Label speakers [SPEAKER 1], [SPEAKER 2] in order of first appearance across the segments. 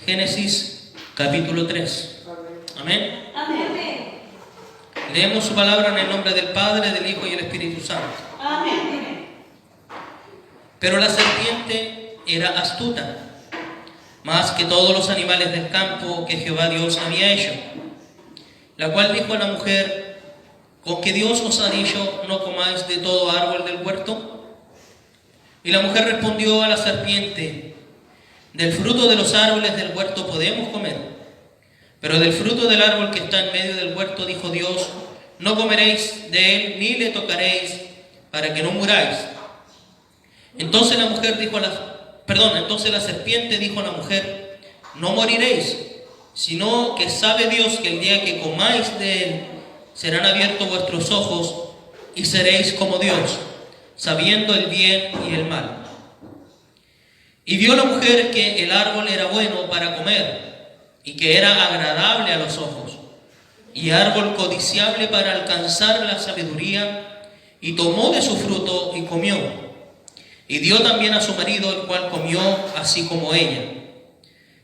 [SPEAKER 1] Génesis capítulo 3. Amén.
[SPEAKER 2] Amén.
[SPEAKER 1] Leemos su palabra en el nombre del Padre, del Hijo y del Espíritu Santo.
[SPEAKER 2] Amén.
[SPEAKER 1] Pero la serpiente era astuta, más que todos los animales del campo que Jehová Dios había hecho, la cual dijo a la mujer: ¿con que Dios os ha dicho, no comáis de todo árbol del huerto? Y la mujer respondió a la serpiente: del fruto de los árboles del huerto podemos comer, pero del fruto del árbol que está en medio del huerto, dijo Dios, no comeréis de él ni le tocaréis, para que no muráis. Entonces la serpiente dijo a la mujer: no moriréis, sino que sabe Dios que el día que comáis de él, serán abiertos vuestros ojos y seréis como Dios, sabiendo el bien y el mal. Y vio la mujer que el árbol era bueno para comer, y que era agradable a los ojos, y árbol codiciable para alcanzar la sabiduría, y tomó de su fruto y comió. Y dio también a su marido, el cual comió así como ella.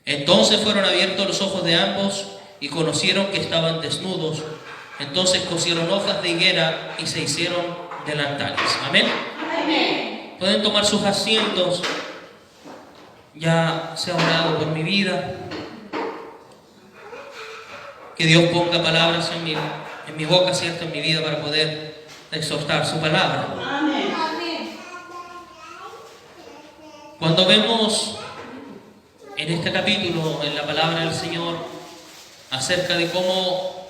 [SPEAKER 1] Entonces fueron abiertos los ojos de ambos, y conocieron que estaban desnudos. Entonces cosieron hojas de higuera y se hicieron delantales. Amén.
[SPEAKER 2] Amén.
[SPEAKER 1] Pueden tomar sus asientos. Ya se ha orado por mi vida. Que Dios ponga palabras en mi boca, ¿cierto? En mi vida, para poder exhortar su palabra.
[SPEAKER 2] Amén.
[SPEAKER 1] Cuando vemos en este capítulo, en la palabra del Señor, acerca de cómo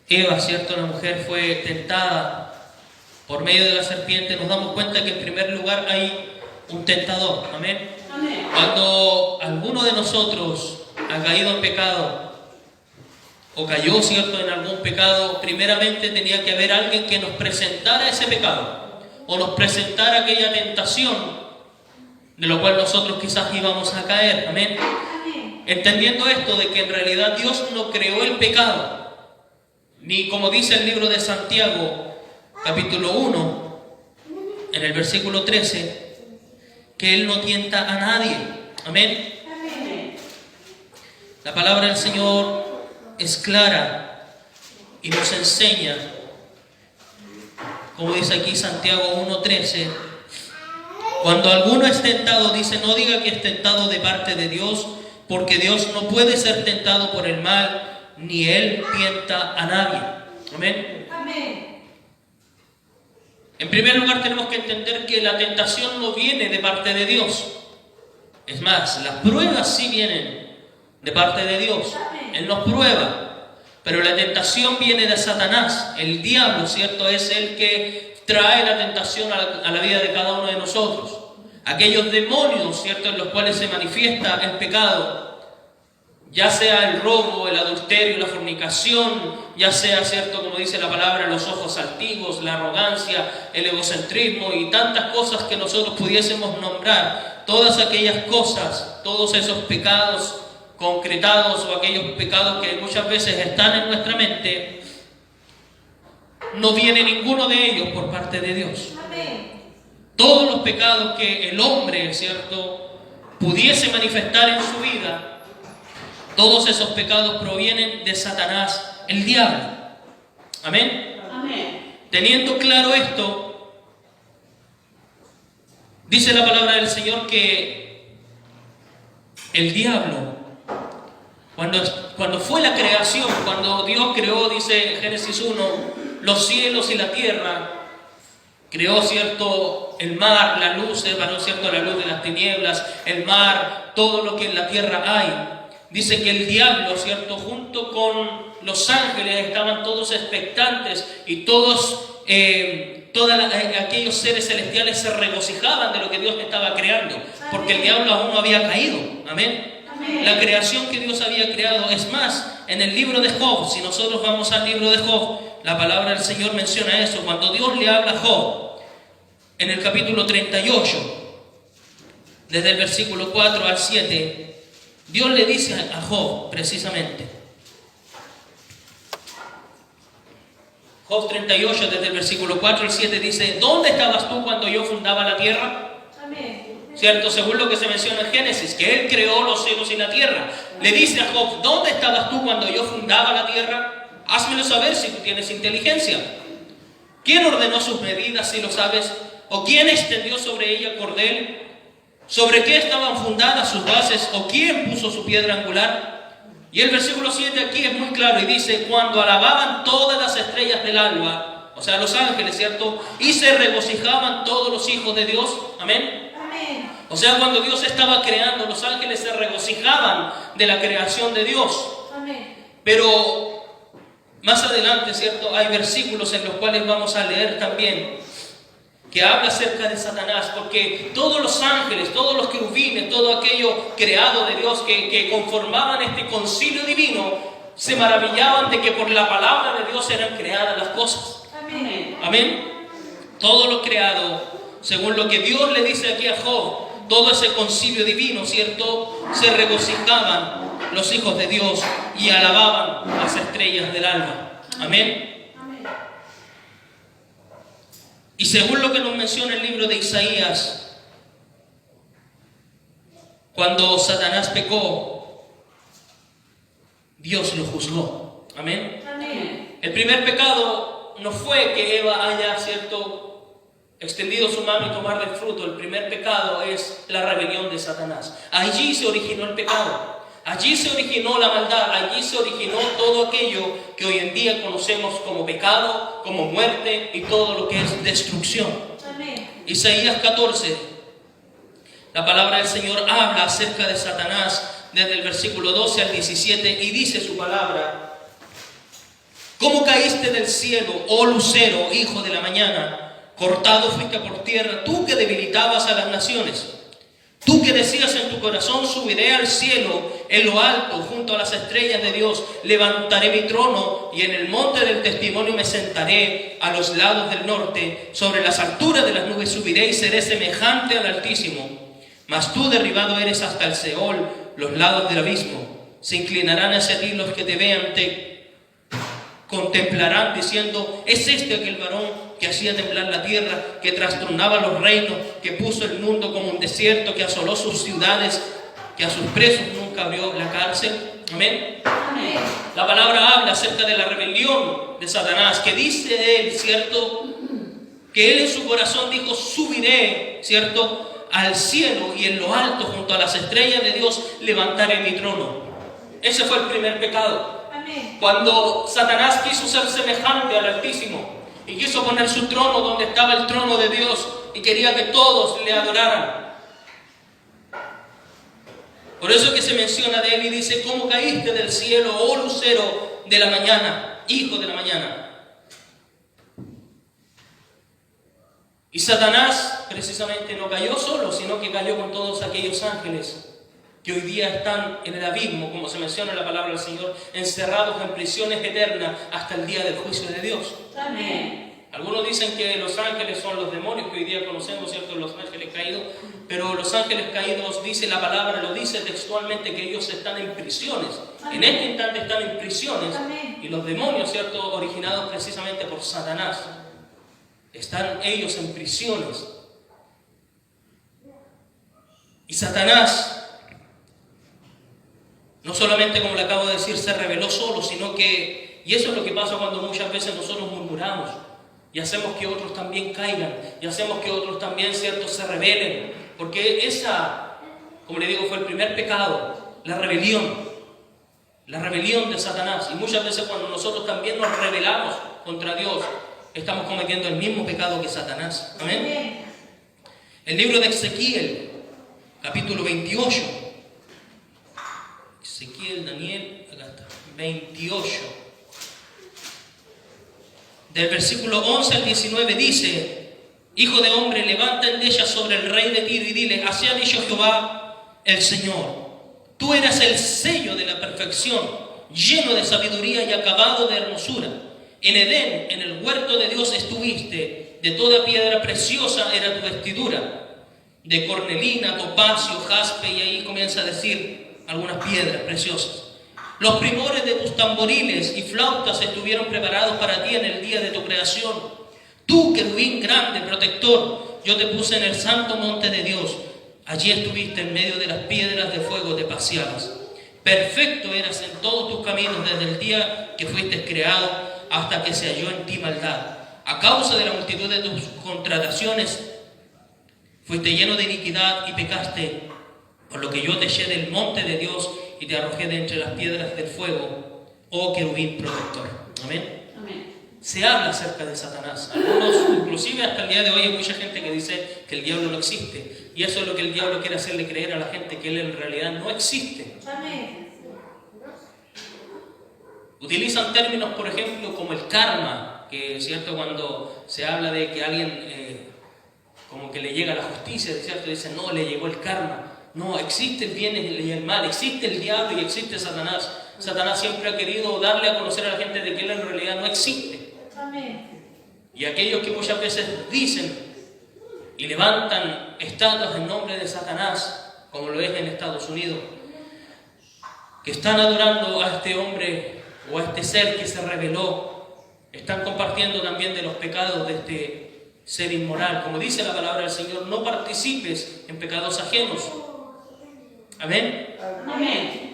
[SPEAKER 1] Eva, ¿cierto?, la mujer fue tentada por medio de la serpiente, nos damos cuenta que en primer lugar hay un tentador. Amén.
[SPEAKER 2] Amén.
[SPEAKER 1] Cuando alguno de nosotros ha caído en pecado o cayó, ¿cierto?, en algún pecado, primeramente tenía que haber alguien que nos presentara ese pecado o nos presentara aquella tentación de lo cual nosotros quizás íbamos a caer. Amén.
[SPEAKER 2] Amén.
[SPEAKER 1] Entendiendo esto de que en realidad Dios no creó el pecado, ni como dice el libro de Santiago capítulo 1 en el versículo 13, que Él no tienta a nadie. Amén.
[SPEAKER 2] Amén.
[SPEAKER 1] La palabra del Señor es clara y nos enseña, como dice aquí Santiago 1:13, cuando alguno es tentado, dice, no diga que es tentado de parte de Dios, porque Dios no puede ser tentado por el mal, ni Él tienta a nadie. Amén.
[SPEAKER 2] Amén.
[SPEAKER 1] En primer lugar, tenemos que entender que la tentación no viene de parte de Dios. Es más, las pruebas sí vienen de parte de Dios. Él nos prueba. Pero la tentación viene de Satanás. El diablo, ¿cierto?, es el que trae la tentación a la vida de cada uno de nosotros. Aquellos demonios, ¿cierto?, en los cuales se manifiesta el pecado, ya sea el robo, el adulterio, la fornicación, ya sea, ¿cierto?, como dice la palabra, los ojos altivos, la arrogancia, el egocentrismo y tantas cosas que nosotros pudiésemos nombrar. Todas aquellas cosas, todos esos pecados concretados o aquellos pecados que muchas veces están en nuestra mente, no viene ninguno de ellos por parte de Dios.
[SPEAKER 2] Amén.
[SPEAKER 1] Todos los pecados que el hombre, ¿cierto?, pudiese manifestar en su vida, todos esos pecados provienen de Satanás, el diablo. Amén.
[SPEAKER 2] Amén.
[SPEAKER 1] Teniendo claro esto, dice la palabra del Señor que el diablo, cuando fue la creación, cuando Dios creó, dice Génesis 1, los cielos y la tierra, creó, ¿cierto?, el mar, la luz, separó, ¿cierto?, la luz de las tinieblas, el mar, todo lo que en la tierra hay. Dice que el diablo, ¿cierto?, junto con los ángeles estaban todos expectantes y todos aquellos seres celestiales se regocijaban de lo que Dios estaba creando, porque el diablo aún no había caído. Amén.
[SPEAKER 2] Amén.
[SPEAKER 1] La creación que Dios había creado. Es más, en el libro de Job, si nosotros vamos al libro de Job, la palabra del Señor menciona eso. Cuando Dios le habla a Job, en el capítulo 38, desde el versículo 4 al 7, Dios le dice a Job precisamente, Job 38, desde el versículo 4 al 7, dice: ¿dónde estabas tú cuando yo fundaba la tierra?
[SPEAKER 2] Amén.
[SPEAKER 1] ¿cierto? Según lo que se menciona en Génesis, que Él creó los cielos y la tierra. Le dice a Job, ¿dónde estabas tú cuando yo fundaba la tierra? Házmelo saber si tú tienes inteligencia. ¿Quién ordenó sus medidas, si lo sabes? ¿O quién extendió sobre ella cordel? ¿Sobre qué estaban fundadas sus bases? ¿O quién puso su piedra angular? Y el versículo 7 aquí es muy claro y dice, cuando alababan todas las estrellas del alba, o sea, los ángeles, ¿cierto? Y se regocijaban todos los hijos de Dios. Amén.
[SPEAKER 2] Amén.
[SPEAKER 1] O sea, cuando Dios estaba creando, los ángeles se regocijaban de la creación de Dios.
[SPEAKER 2] Amén.
[SPEAKER 1] Pero más adelante, ¿cierto? Hay versículos en los cuales vamos a leer también que habla acerca de Satanás, porque todos los ángeles, todos los querubines, todo aquello creado de Dios que conformaban este concilio divino, se maravillaban de que por la palabra de Dios eran creadas las cosas.
[SPEAKER 2] Amén.
[SPEAKER 1] Amén. Todo lo creado, según lo que Dios le dice aquí a Job, todo ese concilio divino, ¿cierto? Se regocijaban los hijos de Dios y alababan las estrellas del alba. Amén. Y según lo que nos menciona el libro de Isaías, cuando Satanás pecó, Dios lo juzgó. Amén.
[SPEAKER 2] Amén.
[SPEAKER 1] El primer pecado no fue que Eva haya, ¿cierto?, extendido su mano y tomar del fruto. El primer pecado es la rebelión de Satanás. Allí se originó el pecado. Allí se originó la maldad, allí se originó todo aquello que hoy en día conocemos como pecado, como muerte y todo lo que es destrucción.
[SPEAKER 2] Amén.
[SPEAKER 1] Isaías 14, la palabra del Señor habla acerca de Satanás desde el versículo 12 al 17 y dice su palabra: ¿Cómo caíste del cielo, oh lucero, hijo de la mañana? Cortado fuiste por tierra, tú que debilitabas a las naciones. Tú que decías en tu corazón, subiré al cielo, en lo alto, junto a las estrellas de Dios, levantaré mi trono y en el monte del testimonio me sentaré a los lados del norte, sobre las alturas de las nubes subiré y seré semejante al Altísimo. Mas tú derribado eres hasta el Seol, los lados del abismo. Se inclinarán hacia ti los que te vean, te contemplarán diciendo, ¿es este aquel varón que hacía temblar la tierra, que trastornaba los reinos, que puso el mundo como un desierto, que asoló sus ciudades, que a sus presos nunca abrió la cárcel? Amén.
[SPEAKER 2] Amén.
[SPEAKER 1] La palabra habla acerca de la rebelión de Satanás, que dice él, ¿cierto?, que él en su corazón dijo, subiré, ¿cierto?, al cielo y en lo alto, junto a las estrellas de Dios, levantaré mi trono. Ese fue el primer pecado.
[SPEAKER 2] Amén.
[SPEAKER 1] Cuando Satanás quiso ser semejante al Altísimo y quiso poner su trono donde estaba el trono de Dios y quería que todos le adoraran. Por eso que se menciona de él y dice, ¿cómo caíste del cielo, oh lucero de la mañana, hijo de la mañana? Y Satanás precisamente no cayó solo, sino que cayó con todos aquellos ángeles que hoy día están en el abismo, como se menciona en la palabra del Señor, encerrados en prisiones eternas hasta el día del juicio de Dios.
[SPEAKER 2] Amén.
[SPEAKER 1] Algunos dicen que los ángeles son los demonios que hoy día conocemos, ¿cierto? Los ángeles caídos. Pero los ángeles caídos, dice la palabra, lo dice textualmente, que ellos están en prisiones. En este instante están en prisiones.
[SPEAKER 2] Amén.
[SPEAKER 1] Y los demonios, ¿cierto?, originados precisamente por Satanás, están ellos en prisiones. Y Satanás, no solamente, como le acabo de decir, se rebeló solo, sino que, y eso es lo que pasa cuando muchas veces nosotros murmuramos y hacemos que otros también caigan, y hacemos que otros también, ¿cierto?, se rebelen, porque esa, como le digo, fue el primer pecado, la rebelión de Satanás. Y muchas veces cuando nosotros también nos rebelamos contra Dios, estamos cometiendo el mismo pecado que Satanás. Amén.
[SPEAKER 2] Amén.
[SPEAKER 1] El libro de Ezequiel, capítulo 28. Ezequiel, Daniel, acá está, 28. Del versículo 11 al 19 dice: Hijo de hombre, levanta endechas sobre el rey de Tiro y dile, así ha dicho Jehová el Señor. Tú eras el sello de la perfección, lleno de sabiduría y acabado de hermosura. En Edén, en el huerto de Dios estuviste, de toda piedra preciosa era tu vestidura, de cornelina, topacio, jaspe, y ahí comienza a decir algunas piedras preciosas. Los primores de tus tamboriles y flautas estuvieron preparados para ti en el día de tu creación. Tú, querubín grande, protector, yo te puse en el santo monte de Dios. Allí estuviste en medio de las piedras de fuego, te paseabas. Perfecto eras en todos tus caminos desde el día que fuiste creado hasta que se halló en ti maldad. A causa de la multitud de tus contradicciones, fuiste lleno de iniquidad y pecaste, por lo que yo te eché del monte de Dios y te arrojé de entre las piedras del fuego, oh querubín protector. Amén.
[SPEAKER 2] Amén.
[SPEAKER 1] Se habla acerca de Satanás. Algunos, inclusive hasta el día de hoy, hay mucha gente que dice que el diablo no existe. Y eso es lo que el diablo quiere hacerle creer a la gente, que él en realidad no existe.
[SPEAKER 2] Amén.
[SPEAKER 1] Utilizan términos, por ejemplo, como el karma, que es cierto cuando se habla de que alguien como que le llega la justicia, ¿cierto? Dicen, no, le llegó el karma. No, existe el bien y el mal, existe el diablo y existe Satanás. Satanás siempre ha querido darle a conocer a la gente de que él en realidad no existe.
[SPEAKER 2] Amén.
[SPEAKER 1] Y aquellos que muchas veces dicen y levantan estatuas en nombre de Satanás, como lo es en Estados Unidos, que están adorando a este hombre o a este ser que se rebeló, están compartiendo también de los pecados de este ser inmoral. Como dice la palabra del Señor, no participes en pecados ajenos. Amén.
[SPEAKER 2] Amén.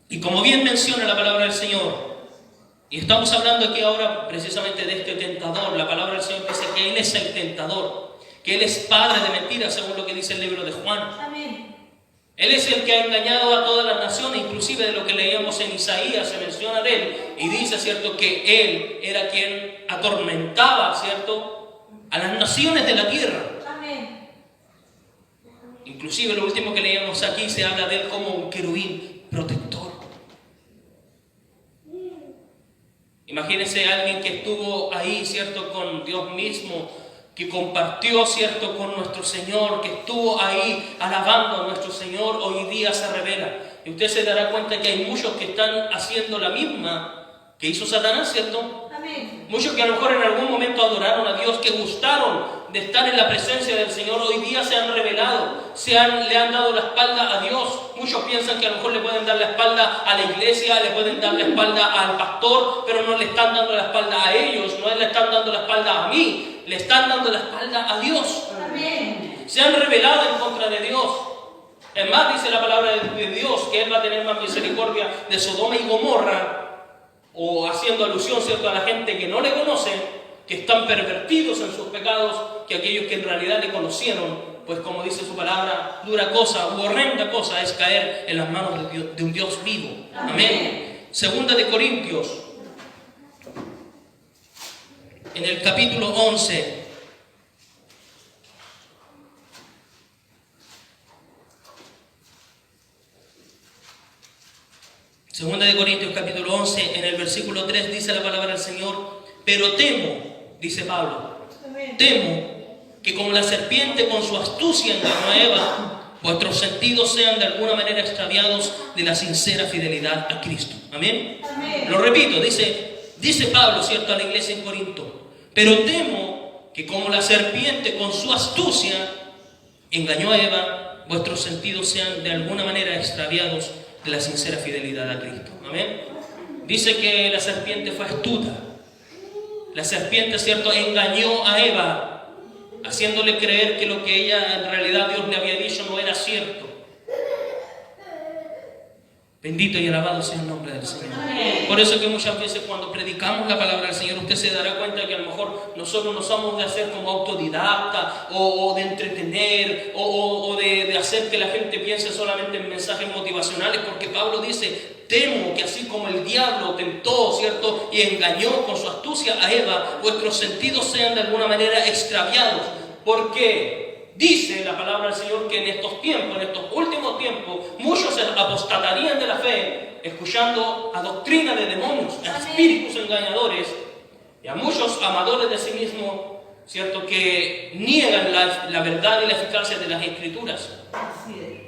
[SPEAKER 1] Y como bien menciona la palabra del Señor, y estamos hablando aquí ahora precisamente de este tentador, la palabra del Señor dice que Él es el tentador, que Él es padre de mentiras, según lo que dice el libro de Juan.
[SPEAKER 2] Amén.
[SPEAKER 1] Él es el que ha engañado a todas las naciones, inclusive de lo que leíamos en Isaías se menciona de Él, y dice, ¿cierto?, que Él era quien atormentaba, ¿cierto?, a las naciones de la tierra.
[SPEAKER 2] Amén.
[SPEAKER 1] Inclusive lo último que leíamos aquí se habla de Él como un querubín protector. Imagínense a alguien que estuvo ahí, ¿cierto?, con Dios mismo, que compartió, ¿cierto?, con nuestro Señor, que estuvo ahí alabando a nuestro Señor, hoy día se revela. Y usted se dará cuenta que hay muchos que están haciendo la misma que hizo Satanás, ¿cierto?
[SPEAKER 2] Amén.
[SPEAKER 1] Muchos que a lo mejor en algún momento adoraron a Dios, que gustaron de estar en la presencia del Señor, hoy día se han rebelado, le han dado la espalda a Dios. Muchos piensan que a lo mejor le pueden dar la espalda a la iglesia, le pueden dar la espalda al pastor, pero no le están dando la espalda a ellos, no le están dando la espalda a mí, le están dando la espalda a Dios.
[SPEAKER 2] Amén.
[SPEAKER 1] Se han rebelado en contra de Dios. Es más, dice la palabra de Dios que Él va a tener más misericordia de Sodoma y Gomorra, o haciendo alusión, ¿cierto?, a la gente que no le conoce, que están pervertidos en sus pecados, que aquellos que en realidad le conocieron. Pues como dice su palabra, dura cosa u horrenda cosa es caer en las manos de un Dios vivo. Amén. Segunda de Corintios, en el capítulo 11. Segunda de Corintios capítulo 11, en el versículo 3 dice la palabra del Señor, pero temo, dice Pablo,
[SPEAKER 2] Amén.
[SPEAKER 1] temo que como la serpiente con su astucia engañó a Eva, vuestros sentidos sean de alguna manera extraviados de la sincera fidelidad a Cristo. Amén.
[SPEAKER 2] Amén.
[SPEAKER 1] Lo repito, dice Pablo, ¿cierto?, a la iglesia en Corinto, pero temo que como la serpiente con su astucia engañó a Eva, vuestros sentidos sean de alguna manera extraviados de la sincera fidelidad a Cristo. Amén. Dice que la serpiente fue astuta. La serpiente, ¿cierto?, engañó a Eva, haciéndole creer que lo que ella en realidad Dios le había dicho no era cierto. Bendito y alabado sea el nombre del Señor.
[SPEAKER 2] Amén.
[SPEAKER 1] Por eso que muchas veces cuando predicamos la palabra del Señor, usted se dará cuenta que a lo mejor nosotros no somos de hacer como autodidacta o de entretener o de hacer que la gente piense solamente en mensajes motivacionales, porque Pablo dice, temo que así como el diablo tentó, ¿cierto?, y engañó con su astucia a Eva, vuestros sentidos sean de alguna manera extraviados. Porque dice la palabra del Señor que en estos tiempos, en estos últimos tiempos, muchos se apostatarían de la fe, escuchando a doctrina de demonios, a espíritus engañadores, y a muchos amadores de sí mismos, ¿cierto?, que niegan la verdad y la eficacia de las Escrituras.
[SPEAKER 2] Así es.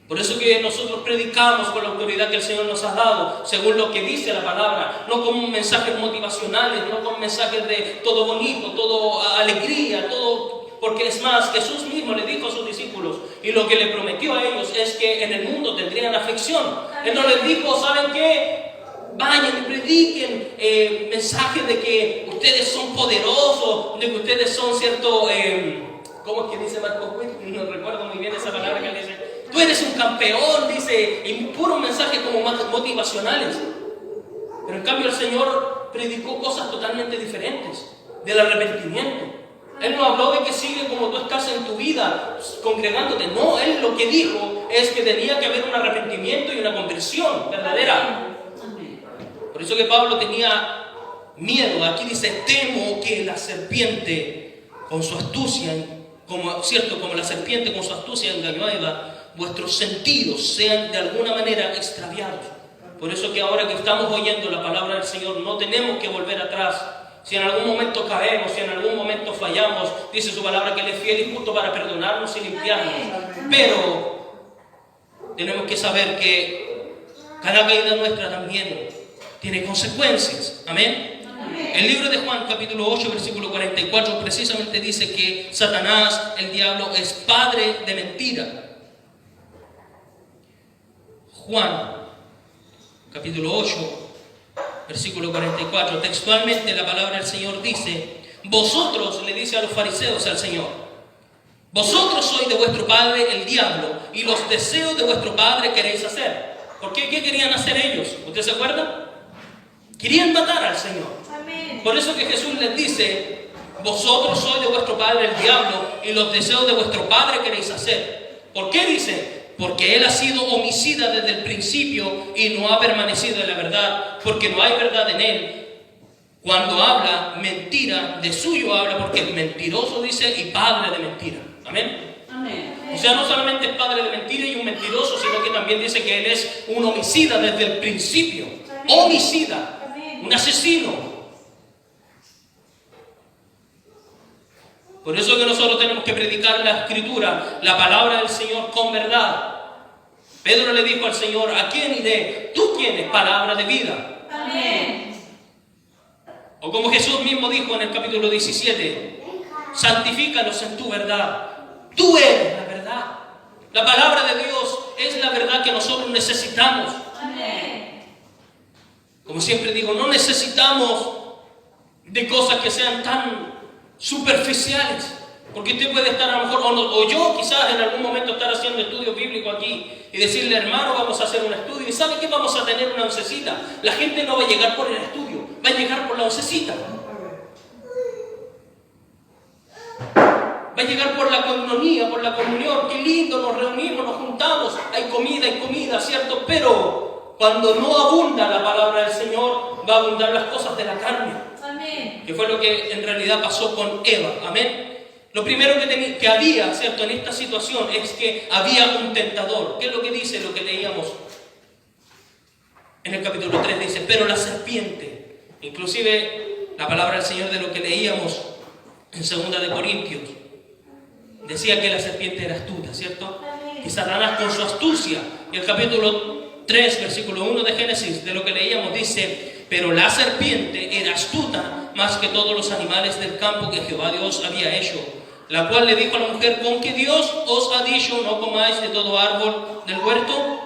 [SPEAKER 1] Por eso que nosotros predicamos con la autoridad que el Señor nos ha dado, según lo que dice la palabra, no con mensajes motivacionales, no con mensajes de todo bonito, todo alegría, todo. Porque es más, Jesús mismo le dijo a sus discípulos, y lo que le prometió a ellos es que en el mundo tendrían aflicción. Él no les dijo, ¿saben qué? Vayan y prediquen mensajes de que ustedes son poderosos, de que ustedes son, ¿cierto?, ¿cómo es que dice Marcos Witt? No recuerdo muy bien esa palabra que él dice. Tú eres un campeón, dice, y puros mensajes como motivacionales. Pero en cambio el Señor predicó cosas totalmente diferentes, del arrepentimiento. Él no habló de que sigue como tú estás en tu vida, congregándote. No, Él lo que dijo es que tenía que haber un arrepentimiento y una conversión verdadera.
[SPEAKER 2] Amén.
[SPEAKER 1] Por eso que Pablo tenía miedo. Aquí dice, temo que la serpiente con su astucia, como la serpiente con su astucia engañó a Eva, vuestros sentidos sean de alguna manera extraviados. Por eso que ahora que estamos oyendo la palabra del Señor, no tenemos que volver atrás. Si en algún momento caemos, si en algún momento fallamos, dice su palabra que Él es fiel y justo para perdonarnos y limpiarnos. Pero tenemos que saber que cada caída nuestra también tiene consecuencias. Amén. El libro de Juan, capítulo 8, versículo 44, precisamente dice que Satanás, el diablo, es padre de mentira. Juan, capítulo 8, versículo 44, textualmente la palabra del Señor dice, vosotros, le dice a los fariseos al Señor, vosotros sois de vuestro padre el diablo, y los deseos de vuestro padre queréis hacer. ¿Por qué? ¿Qué querían hacer ellos? ¿Usted se acuerda? Querían matar al Señor.
[SPEAKER 2] Amén.
[SPEAKER 1] Por eso que Jesús les dice, vosotros sois de vuestro padre el diablo, y los deseos de vuestro padre queréis hacer. ¿Por qué dice? Porque él ha sido homicida desde el principio y no ha permanecido en la verdad, porque no hay verdad en él. Cuando habla mentira, de suyo habla, porque es mentiroso, dice, y padre de mentira. Amén.
[SPEAKER 2] Amén.
[SPEAKER 1] O sea, no solamente es padre de mentira y un mentiroso, sino que también dice que él es un homicida desde el principio. Homicida, un asesino. Por eso que nosotros tenemos que predicar la Escritura, la palabra del Señor con verdad. Pedro le dijo al Señor, ¿a quién iré? Tú tienes palabra de vida.
[SPEAKER 2] Amén.
[SPEAKER 1] O como Jesús mismo dijo en el capítulo 17, santifícalos en tu verdad. Tú eres la verdad. La palabra de Dios es la verdad que nosotros necesitamos.
[SPEAKER 2] Amén.
[SPEAKER 1] Como siempre digo, no necesitamos de cosas que sean tan superficiales, porque usted puede estar a lo mejor, o yo quizás en algún momento estar haciendo estudio bíblico aquí y decirle, hermano, vamos a hacer un estudio, y ¿sabe qué? Vamos a tener una oncecita. La gente no va a llegar por el estudio, va a llegar por la oncecita, va a llegar por la coinonía, por la comunión. Qué lindo, nos reunimos, nos juntamos, hay comida, ¿cierto? Pero cuando no abunda la palabra del Señor, va a abundar las cosas de la carne.
[SPEAKER 2] Amén.
[SPEAKER 1] Que fue lo que en realidad pasó con Eva. Amén. Lo primero que había, ¿cierto?, en esta situación es que había un tentador. ¿Qué es lo que dice, lo que leíamos en el capítulo 3? Dice, pero la serpiente, inclusive la palabra del Señor de lo que leíamos en 2 de Corintios, decía que la serpiente era astuta, ¿cierto? Y Satanás con su astucia, y el capítulo 3, versículo 1 de Génesis, de lo que leíamos, dice, pero la serpiente era astuta más que todos los animales del campo que Jehová Dios había hecho, la cual le dijo a la mujer, ¿con que Dios os ha dicho no comáis de todo árbol del huerto?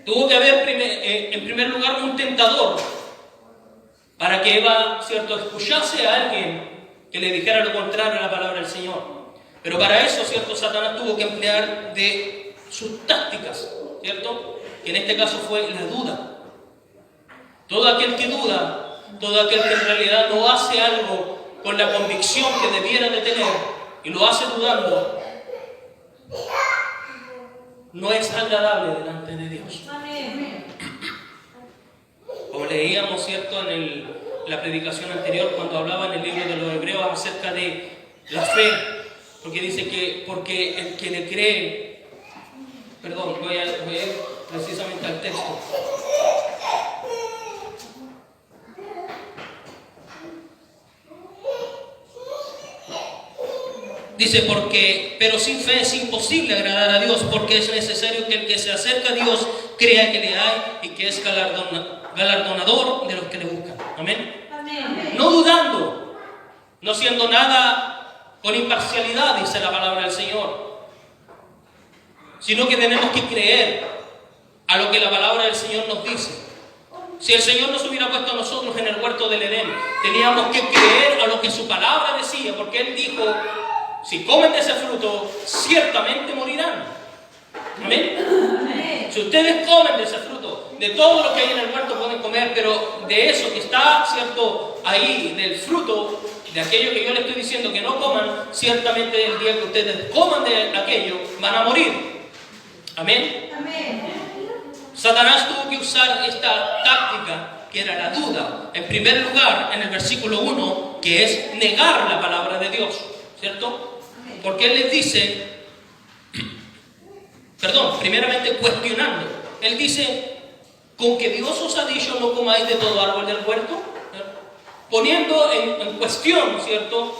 [SPEAKER 1] Tuvo que haber en primer lugar un tentador para que Eva, ¿cierto?, escuchase a alguien que le dijera lo contrario a la palabra del Señor. Pero para eso, ¿cierto?, Satanás tuvo que emplear de sus tácticas, ¿cierto?, que en este caso fue la duda. Todo aquel que duda, todo aquel que en realidad no hace algo con la convicción que debiera de tener y lo hace dudando, no es agradable delante de Dios.
[SPEAKER 2] Amén.
[SPEAKER 1] Como leíamos, ¿cierto?, en la predicación anterior, cuando hablaba en el libro de los Hebreos acerca de la fe, porque dice que porque el que le cree, perdón, voy a ir precisamente al texto. Dice, pero sin fe es imposible agradar a Dios, porque es necesario que el que se acerca a Dios crea que le hay y que es galardonador de los que le buscan. Amén.
[SPEAKER 2] Amén.
[SPEAKER 1] No dudando, no siendo nada con imparcialidad, dice la palabra del Señor, sino que tenemos que creer a lo que la palabra del Señor nos dice. Si el Señor nos hubiera puesto a nosotros en el huerto del Edén, teníamos que creer a lo que su palabra decía, porque Él dijo, si comen de ese fruto, ciertamente morirán. Amén.
[SPEAKER 2] Amén.
[SPEAKER 1] Si ustedes comen de ese fruto, de todo lo que hay en el huerto pueden comer, pero de eso que está, cierto, ahí, del fruto, de aquello que yo les estoy diciendo que no coman, ciertamente el día que ustedes coman de aquello, van a morir. Amén.
[SPEAKER 2] Amén.
[SPEAKER 1] Satanás tuvo que usar esta táctica, que era la duda, en primer lugar, en el versículo 1, que es negar la palabra de Dios, ¿cierto? Porque él les dice, primeramente cuestionando, él dice, con que Dios os ha dicho no comáis de todo árbol del huerto, poniendo en cuestión, ¿cierto?,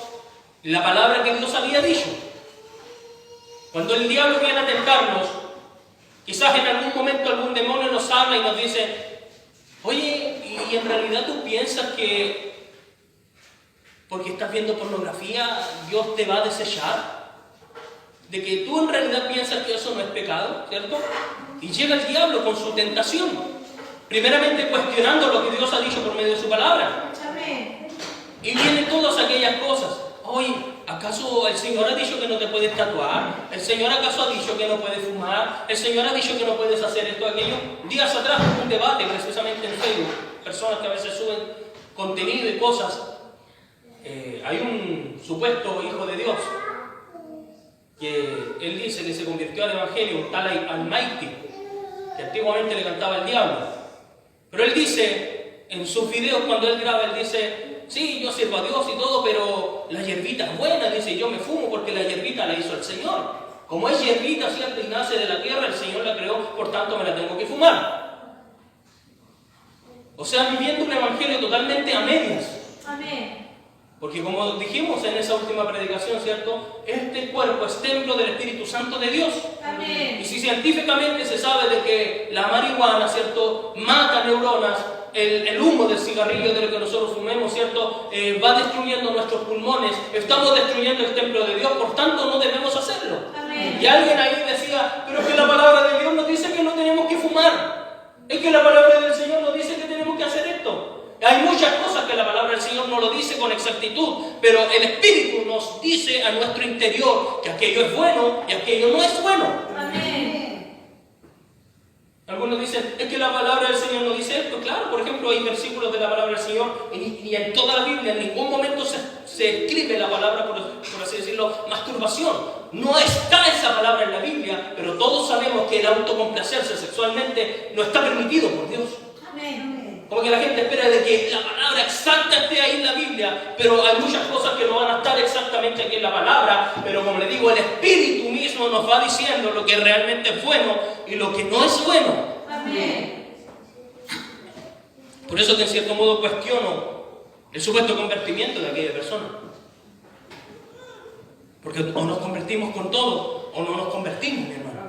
[SPEAKER 1] la palabra que Dios había dicho. Cuando el diablo viene a tentarnos, quizás en algún momento algún demonio nos habla y nos dice, oye, ¿y en realidad tú piensas que porque estás viendo pornografía Dios te va a desechar? De que tú en realidad piensas que eso no es pecado, ¿cierto? Y llega el diablo con su tentación, primeramente cuestionando lo que Dios ha dicho por medio de su palabra.
[SPEAKER 2] Amén.
[SPEAKER 1] Y vienen todas aquellas cosas. Oye, ¿acaso el Señor ha dicho que no te puedes tatuar? ¿El Señor acaso ha dicho que no puedes fumar? ¿El Señor ha dicho que no puedes hacer esto o aquello? Días atrás hubo un debate precisamente en Facebook. Personas que a veces suben contenido y cosas. Hay un supuesto hijo de Dios que él dice que se convirtió al Evangelio, un tal Almighty, que antiguamente le cantaba al diablo. Pero él dice, en sus videos cuando él graba, él dice, sí, yo sirvo a Dios y todo, pero la hierbita es buena, dice, yo me fumo porque la hierbita la hizo el Señor. Como es hierbita, ¿cierto?, y nace de la tierra, el Señor la creó, por tanto me la tengo que fumar. O sea, viviendo un evangelio totalmente a medias.
[SPEAKER 2] Amén.
[SPEAKER 1] Porque como dijimos en esa última predicación, ¿cierto?, este cuerpo es templo del Espíritu Santo de Dios.
[SPEAKER 2] Amén.
[SPEAKER 1] Y si científicamente se sabe de que la marihuana, ¿cierto?, mata neuronas, el humo del cigarrillo de lo que nosotros fumemos, ¿cierto?, va destruyendo nuestros pulmones, estamos destruyendo el templo de Dios, por tanto no debemos hacerlo.
[SPEAKER 2] Amén.
[SPEAKER 1] Y alguien ahí decía, pero es que la palabra de Dios nos dice que no tenemos que fumar, es que la palabra del Señor nos dice que tenemos que hacer esto. Hay muchas cosas que la palabra del Señor no lo dice con exactitud, pero el Espíritu nos dice a nuestro interior que aquello es bueno y aquello no es bueno.
[SPEAKER 2] Amén.
[SPEAKER 1] Algunos dicen, es que la palabra del Señor no dice esto. Claro, por ejemplo, hay versículos de la palabra del Señor y en toda la Biblia en ningún momento se escribe la palabra, por así decirlo, masturbación. No está esa palabra en la Biblia, pero todos sabemos que el autocomplacerse sexualmente no está permitido por Dios.
[SPEAKER 2] Amén.
[SPEAKER 1] Como que la gente espera de que la palabra exacta esté ahí en la Biblia, pero hay muchas cosas que no van a estar exactamente aquí en la palabra, pero como le digo, el Espíritu mismo nos va diciendo lo que realmente es bueno y lo que no es bueno.
[SPEAKER 2] Amén.
[SPEAKER 1] Por eso que en cierto modo cuestiono el supuesto convertimiento de aquella persona. Porque o nos convertimos con todo o no nos convertimos, mi hermano.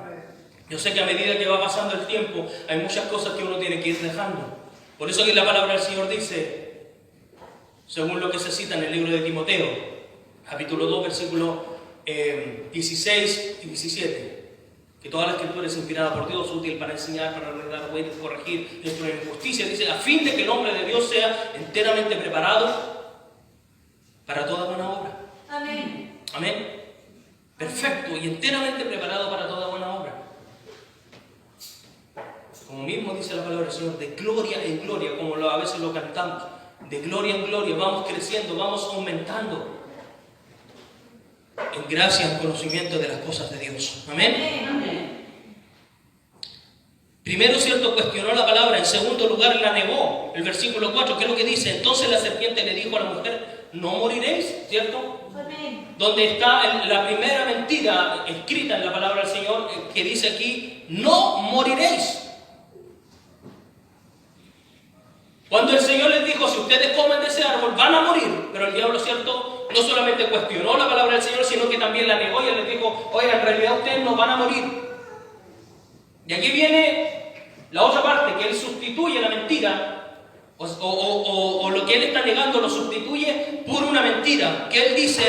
[SPEAKER 1] Yo sé que a medida que va pasando el tiempo hay muchas cosas que uno tiene que ir dejando. Por eso que la palabra del Señor dice, según lo que se cita en el libro de Timoteo, capítulo 2, versículos 16 y 17, que toda la escritura es inspirada por Dios, útil para enseñar, para arreglar, corregir, instruir en justicia, dice, a fin de que el hombre de Dios sea enteramente preparado para toda buena obra.
[SPEAKER 2] Amén.
[SPEAKER 1] Amén. Perfecto y enteramente preparado para toda buena obra. Como mismo dice la palabra del Señor, de gloria en gloria, como a veces lo cantamos, de gloria en gloria, vamos creciendo, vamos aumentando en gracia, en conocimiento de las cosas de Dios. Amén.
[SPEAKER 2] Amén.
[SPEAKER 1] Primero, ¿cierto?, cuestionó la palabra, en segundo lugar la negó. El versículo 4, ¿qué es lo que dice? Entonces la serpiente le dijo a la mujer, no moriréis, ¿cierto?
[SPEAKER 2] Amén.
[SPEAKER 1] Donde está la primera mentira escrita en la palabra del Señor, que dice aquí, no moriréis. Cuando el Señor les dijo, si ustedes comen de ese árbol, van a morir. Pero el diablo, ¿cierto?, no solamente cuestionó la palabra del Señor, sino que también la negó y él les dijo, oiga, en realidad ustedes no van a morir. Y aquí viene la otra parte, que él sustituye la mentira, o lo que él está negando lo sustituye por una mentira, que él dice,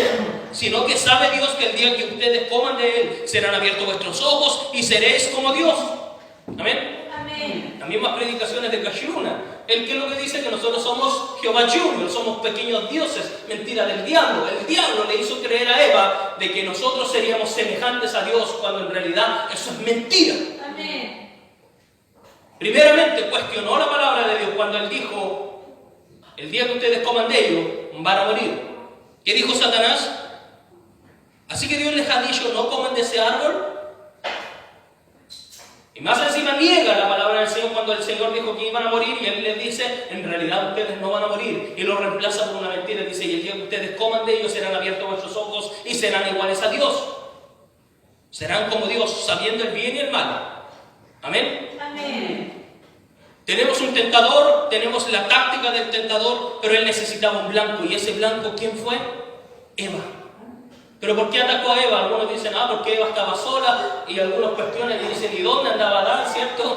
[SPEAKER 1] sino que sabe Dios que el día que ustedes coman de él, serán abiertos vuestros ojos y seréis como Dios. Amén.
[SPEAKER 2] Amén.
[SPEAKER 1] Las mismas predicaciones de Cachiruna. Él que es lo que dice que nosotros somos Jehová Junior, somos pequeños dioses. Mentira del diablo. El diablo le hizo creer a Eva de que nosotros seríamos semejantes a Dios, cuando en realidad eso es mentira.
[SPEAKER 2] Amén.
[SPEAKER 1] Primeramente cuestionó la palabra de Dios cuando él dijo: el día que ustedes coman de ello, van a morir. ¿Qué dijo Satanás? Así que Dios les ha dicho: no coman de ese árbol. Y más encima niega la palabra del Señor cuando el Señor dijo que iban a morir, y Él les dice: en realidad ustedes no van a morir. Y lo reemplaza por una mentira. Dice: y el día que ustedes coman de ellos, serán abiertos vuestros ojos y serán iguales a Dios. Serán como Dios, sabiendo el bien y el mal. Amén.
[SPEAKER 2] Amén.
[SPEAKER 1] Tenemos un tentador, tenemos la táctica del tentador, pero él necesitaba un blanco. ¿Y ese blanco quién fue? Eva. ¿Pero por qué atacó a Eva? Algunos dicen: porque Eva estaba sola, y algunos cuestionan y dicen: ¿y dónde andaba Adán? ¿Cierto?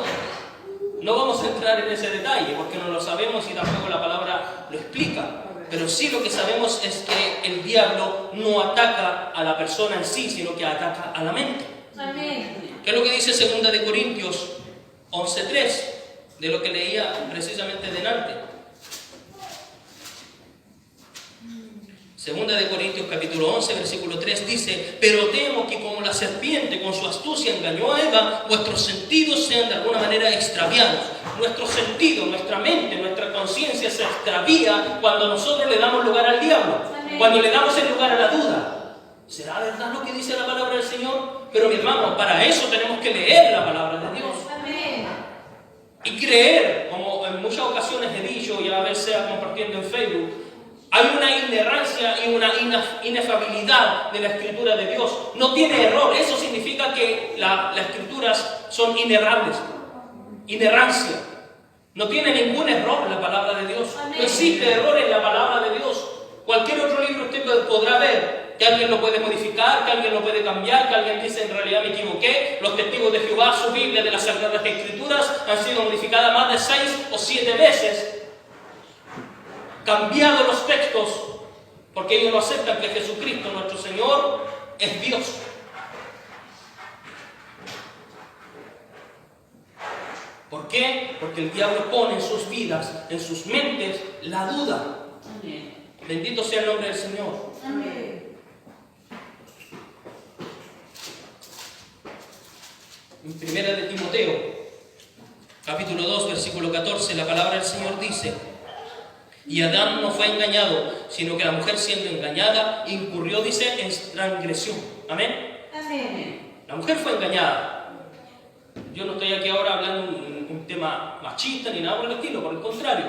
[SPEAKER 1] No vamos a entrar en ese detalle porque no lo sabemos y tampoco la palabra lo explica. Pero sí lo que sabemos es que el diablo no ataca a la persona en sí, sino que ataca a la mente.
[SPEAKER 2] Amén.
[SPEAKER 1] ¿Qué es lo que dice 2 de Corintios 11:3? De lo que leía precisamente delante. 2 de Corintios capítulo 11, versículo 3 dice: pero temo que como la serpiente con su astucia engañó a Eva, vuestros sentidos sean de alguna manera extraviados. Nuestro sentido, nuestra mente, nuestra conciencia se extravía cuando nosotros le damos lugar al diablo.
[SPEAKER 2] Amén.
[SPEAKER 1] Cuando le damos el lugar a la duda. ¿Será verdad lo que dice la palabra del Señor? Pero mi hermano, para eso tenemos que leer la palabra de Dios.
[SPEAKER 2] Amén.
[SPEAKER 1] Y creer, como en muchas ocasiones he dicho, y a veces sea compartiendo en Facebook, hay una inerrancia y una inefabilidad de la Escritura de Dios. No tiene error. Eso significa que las Escrituras son inerrables. Inerrancia. No tiene ningún error la palabra de Dios.
[SPEAKER 2] Amén.
[SPEAKER 1] No existe error en la palabra de Dios. Cualquier otro libro usted podrá ver que alguien lo puede modificar, que alguien lo puede cambiar, que alguien dice: en realidad me equivoqué. Los testigos de Jehová, su Biblia de las Sagradas Escrituras, han sido modificadas más de 6 o 7 veces. Cambiado los textos, porque ellos no aceptan que Jesucristo, nuestro Señor, es Dios. ¿Por qué? Porque el diablo pone en sus vidas, en sus mentes, la duda.
[SPEAKER 2] Amén.
[SPEAKER 1] Bendito sea el nombre del Señor.
[SPEAKER 2] Amén.
[SPEAKER 1] En 1 de Timoteo, capítulo 2, versículo 14, la palabra del Señor dice: y Adán no fue engañado, sino que la mujer, siendo engañada, incurrió, dice, en transgresión. Amén.
[SPEAKER 2] Amén.
[SPEAKER 1] La mujer fue engañada. Yo no estoy aquí ahora hablando un tema machista ni nada por el estilo, por el contrario.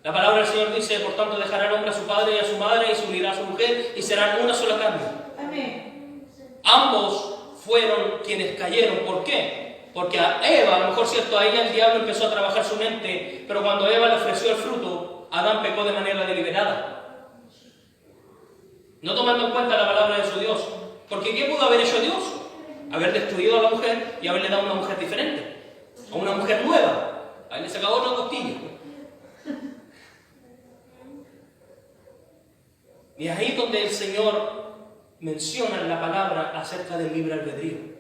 [SPEAKER 1] La palabra del Señor dice: por tanto dejará el hombre a su padre y a su madre, y se unirá a su mujer, y serán una sola carne.
[SPEAKER 2] Amén.
[SPEAKER 1] Ambos fueron quienes cayeron. ¿Por qué? Porque a Eva, a lo mejor cierto, a ella el diablo empezó a trabajar su mente, pero cuando Eva le ofreció el fruto, Adán pecó de manera deliberada, no tomando en cuenta la palabra de su Dios. Porque ¿qué pudo haber hecho Dios? Haber destruido a la mujer y haberle dado una mujer diferente, a una mujer nueva. Ahí le sacaba otra costilla. Y es ahí donde el Señor menciona en la palabra acerca del libre albedrío.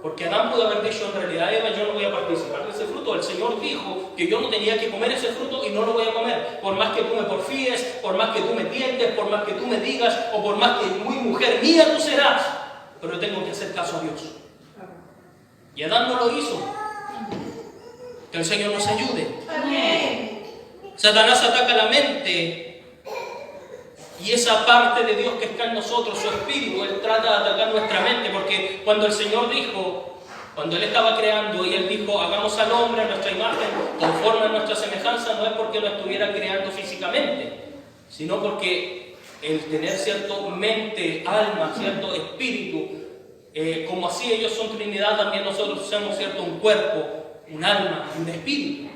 [SPEAKER 1] Porque Adán pudo haber dicho: en realidad, Eva, yo no voy a participar de ese fruto. El Señor dijo que yo no tenía que comer ese fruto y no lo voy a comer. Por más que tú me porfíes, por más que tú me tientes, por más que tú me digas, o por más que muy mujer mía tú serás, pero tengo que hacer caso a Dios. Y Adán no lo hizo. Que el Señor nos ayude.
[SPEAKER 2] Amén.
[SPEAKER 1] Satanás ataca la mente. Y esa parte de Dios que está en nosotros, su espíritu, Él trata de atacar nuestra mente. Porque cuando el Señor dijo, cuando Él estaba creando y Él dijo: hagamos al hombre a nuestra imagen, conforme a nuestra semejanza, no es porque lo estuviera creando físicamente, sino porque el tener cierto mente, alma, cierto espíritu, como así ellos son Trinidad, también nosotros somos cierto un cuerpo, un alma y un espíritu.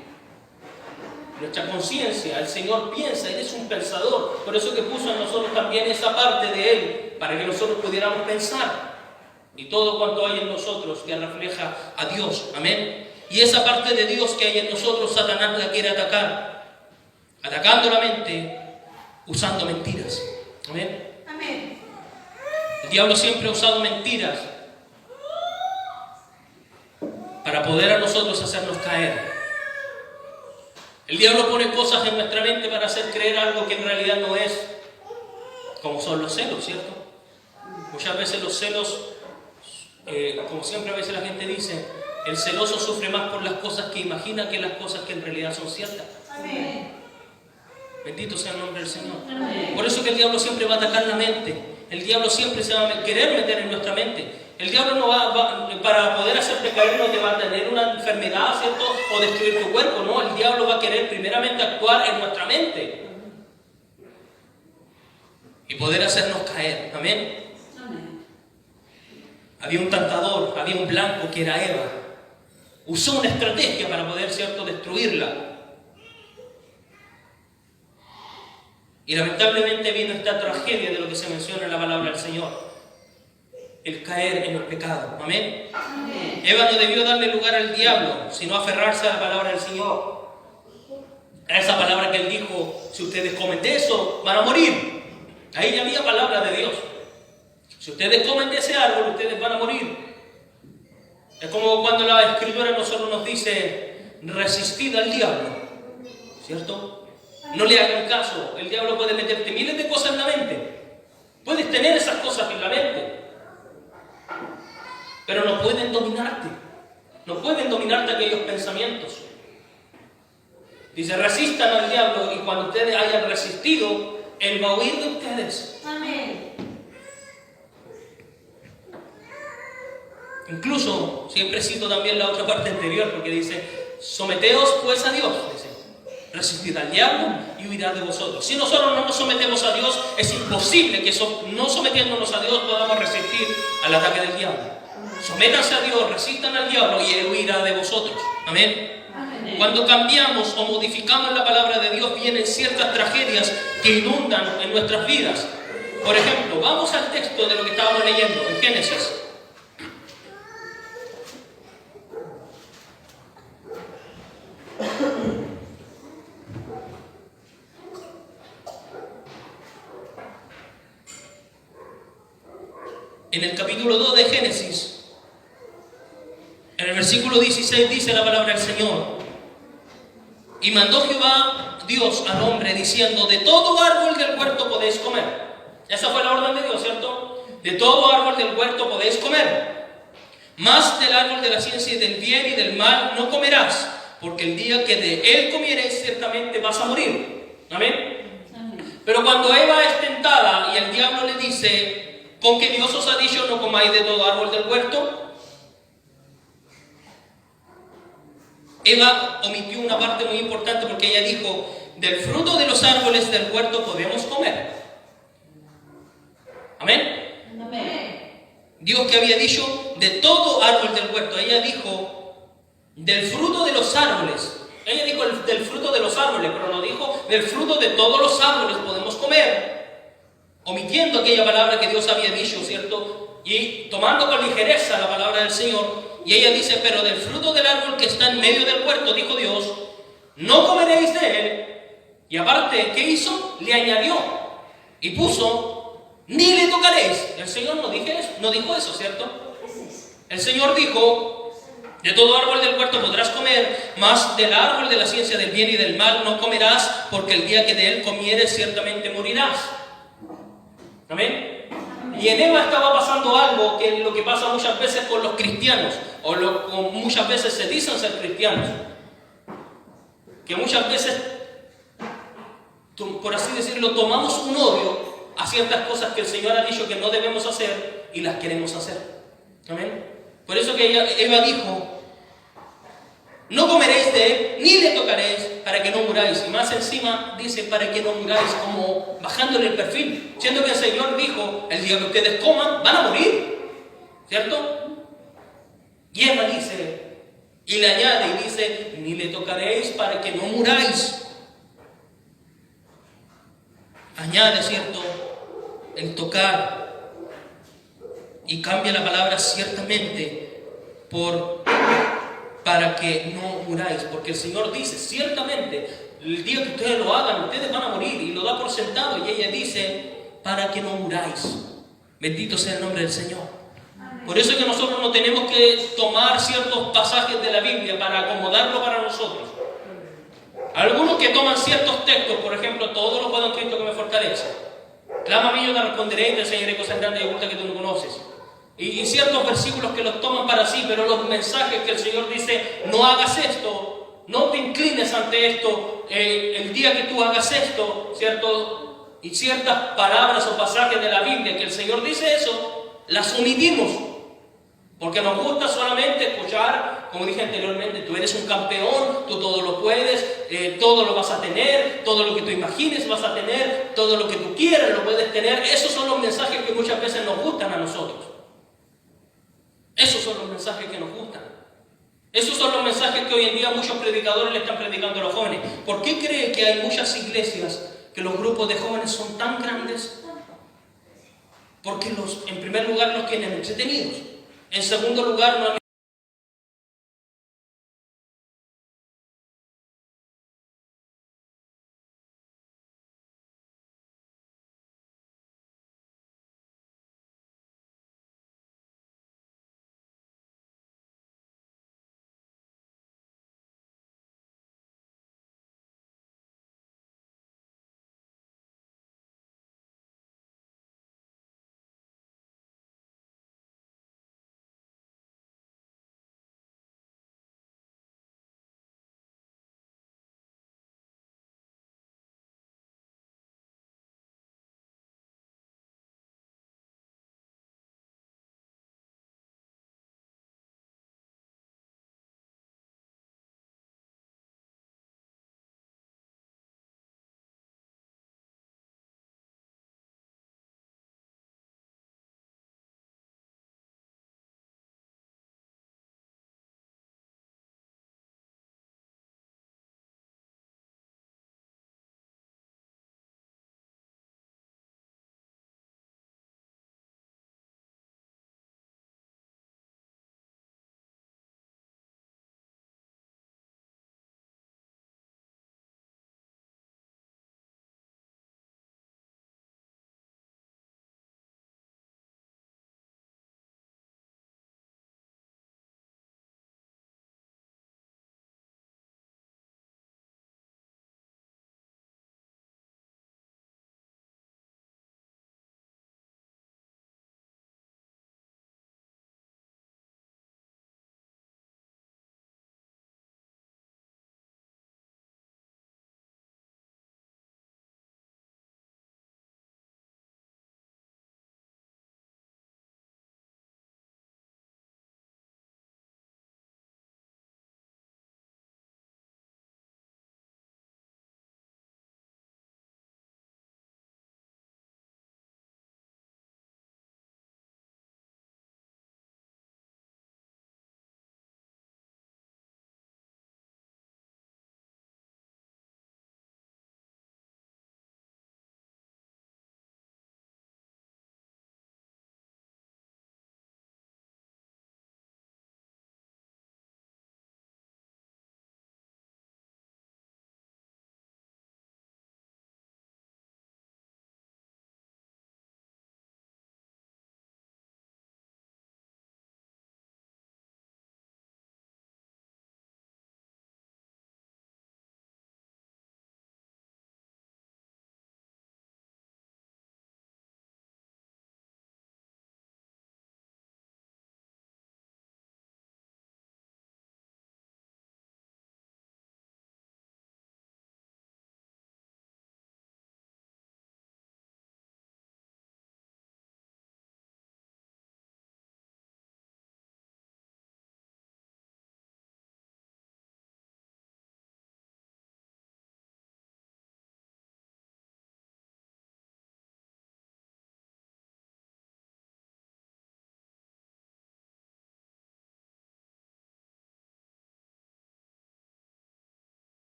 [SPEAKER 1] Nuestra conciencia, el Señor piensa, Él es un pensador. Por eso que puso en nosotros también esa parte de Él, para que nosotros pudiéramos pensar. Y todo cuanto hay en nosotros que refleja a Dios. Amén. Y esa parte de Dios que hay en nosotros, Satanás la quiere atacar. Atacando la mente, usando mentiras. Amén.
[SPEAKER 2] Amén.
[SPEAKER 1] El diablo siempre ha usado mentiras para para poder a nosotros hacernos caer. El diablo pone cosas en nuestra mente para hacer creer algo que en realidad no es, como son los celos, ¿cierto? Muchas veces los celos, como siempre a veces la gente dice, el celoso sufre más por las cosas que imagina que las cosas que en realidad son ciertas.
[SPEAKER 2] Amén.
[SPEAKER 1] Bendito sea el nombre del Señor.
[SPEAKER 2] Amén.
[SPEAKER 1] Por eso que el diablo siempre va a atacar la mente. El diablo siempre se va a querer meter en nuestra mente. El diablo no va para poder hacerte caer, no te va a tener una enfermedad, ¿cierto? O destruir tu cuerpo, no. El diablo va a querer primeramente actuar en nuestra mente y poder hacernos caer. Amén.
[SPEAKER 2] Amén.
[SPEAKER 1] Había un tentador, había un blanco que era Eva. Usó una estrategia para poder, ¿cierto?, destruirla. Y lamentablemente vino esta tragedia de lo que se menciona en la palabra del Señor. El caer en el pecado. Amén.
[SPEAKER 2] Amén.
[SPEAKER 1] Eva no debió darle lugar al diablo, sino aferrarse a la palabra del Señor. A esa palabra que Él dijo, si ustedes comen de eso, van a morir. Ahí ya había palabra de Dios. Si ustedes comen de ese árbol, ustedes van a morir. Es como cuando la Escritura a nosotros nos dice, resistid al diablo. ¿Cierto? No le hagan caso. El diablo puede meterte miles de cosas en la mente. Puedes tener esas cosas en la mente. Pero no pueden dominarte. No pueden dominarte aquellos pensamientos. Dice, resistan al diablo y cuando ustedes hayan resistido, Él va a huir de ustedes.
[SPEAKER 2] Amén.
[SPEAKER 1] Incluso, siempre cito también la otra parte anterior, porque dice, someteos pues a Dios. Dice, resistid al diablo y huirá de vosotros. Si nosotros no nos sometemos a Dios, es imposible que no sometiéndonos a Dios podamos resistir al ataque del diablo. Sométanse a Dios, resistan al diablo y Él huirá de vosotros. Amén.
[SPEAKER 2] Amén.
[SPEAKER 1] Cuando cambiamos o modificamos la palabra de Dios, vienen ciertas tragedias que inundan en nuestras vidas. Por ejemplo, vamos al texto de lo que estábamos leyendo en Génesis. En el capítulo 2 de Génesis, en el versículo 16 dice la palabra del Señor: y mandó Jehová Dios al hombre diciendo, de todo árbol del huerto podéis comer. Esa fue la orden de Dios, ¿cierto? De todo árbol del huerto podéis comer, mas del árbol de la ciencia y del bien y del mal no comerás, porque el día que de él comiereis ciertamente vas a morir. Amén.
[SPEAKER 2] Amén.
[SPEAKER 1] Pero cuando Eva es tentada y el diablo le dice, ¿con que Dios os ha dicho no comáis de todo árbol del huerto? Eva omitió una parte muy importante porque ella dijo, del fruto de los árboles del huerto podemos comer. Amén.
[SPEAKER 2] Amén.
[SPEAKER 1] Dios que había dicho de todo árbol del huerto, ella dijo del fruto de los árboles. Ella dijo del fruto de los árboles, pero no dijo del fruto de todos los árboles podemos comer, omitiendo aquella palabra que Dios había dicho, ¿cierto? Y tomando con ligereza la palabra del Señor. Y ella dice, pero del fruto del árbol que está en medio del huerto, dijo Dios, no comeréis de él. Y aparte, ¿qué hizo? Le añadió y puso, ni le tocaréis. El Señor no dijo eso, ¿cierto? El Señor dijo, de todo árbol del huerto podrás comer, mas del árbol de la ciencia del bien y del mal no comerás, porque el día que de él comieres ciertamente morirás. Amén. Y en Eva estaba pasando algo que es lo que pasa muchas veces con los cristianos, o muchas veces se dicen ser cristianos, que muchas veces, por así decirlo, tomamos un odio a ciertas cosas que el Señor ha dicho que no debemos hacer y las queremos hacer. Amén. Por eso que Eva dijo, no comeréis de él, ni le tocaréis, para que no muráis. Y más encima dice, para que no muráis, como bajándole el perfil. Siendo que el Señor dijo, el día que ustedes coman, van a morir. ¿Cierto? Y Eva dice, y le añade y dice, ni le tocaréis para que no muráis. Añade, ¿cierto?, el tocar. Y cambia la palabra ciertamente por para que no muráis, porque el Señor dice, ciertamente, el día que ustedes lo hagan, ustedes van a morir, y lo da por sentado, y ella dice, para que no muráis. Bendito sea el nombre del Señor.
[SPEAKER 2] Amén.
[SPEAKER 1] Por eso es que nosotros no tenemos que tomar ciertos pasajes de la Biblia para acomodarlo para nosotros. Algunos que toman ciertos textos, por ejemplo, todo lo puedo en Cristo que me fortalece. Clama a mí, yo te responderé y te enseñaré cosas grandes y ocultas que tú no conoces. Y ciertos versículos que los toman para sí, pero los mensajes que el Señor dice, no hagas esto, no te inclines ante esto, el día que tú hagas esto, ¿cierto? Y ciertas palabras o pasajes de la Biblia que el Señor dice eso, las omitimos. Porque nos gusta solamente escuchar, como dije anteriormente, tú eres un campeón, tú todo lo puedes, todo lo vas a tener, todo lo que tú imagines vas a tener, todo lo que tú quieras lo puedes tener. Esos son los mensajes que muchas veces nos gustan a nosotros. Esos son los mensajes que nos gustan. Esos son los mensajes que hoy en día muchos predicadores le están predicando a los jóvenes. ¿Por qué cree que hay muchas iglesias que los grupos de jóvenes son tan grandes? Porque en primer lugar los tienen entretenidos. En segundo lugar, no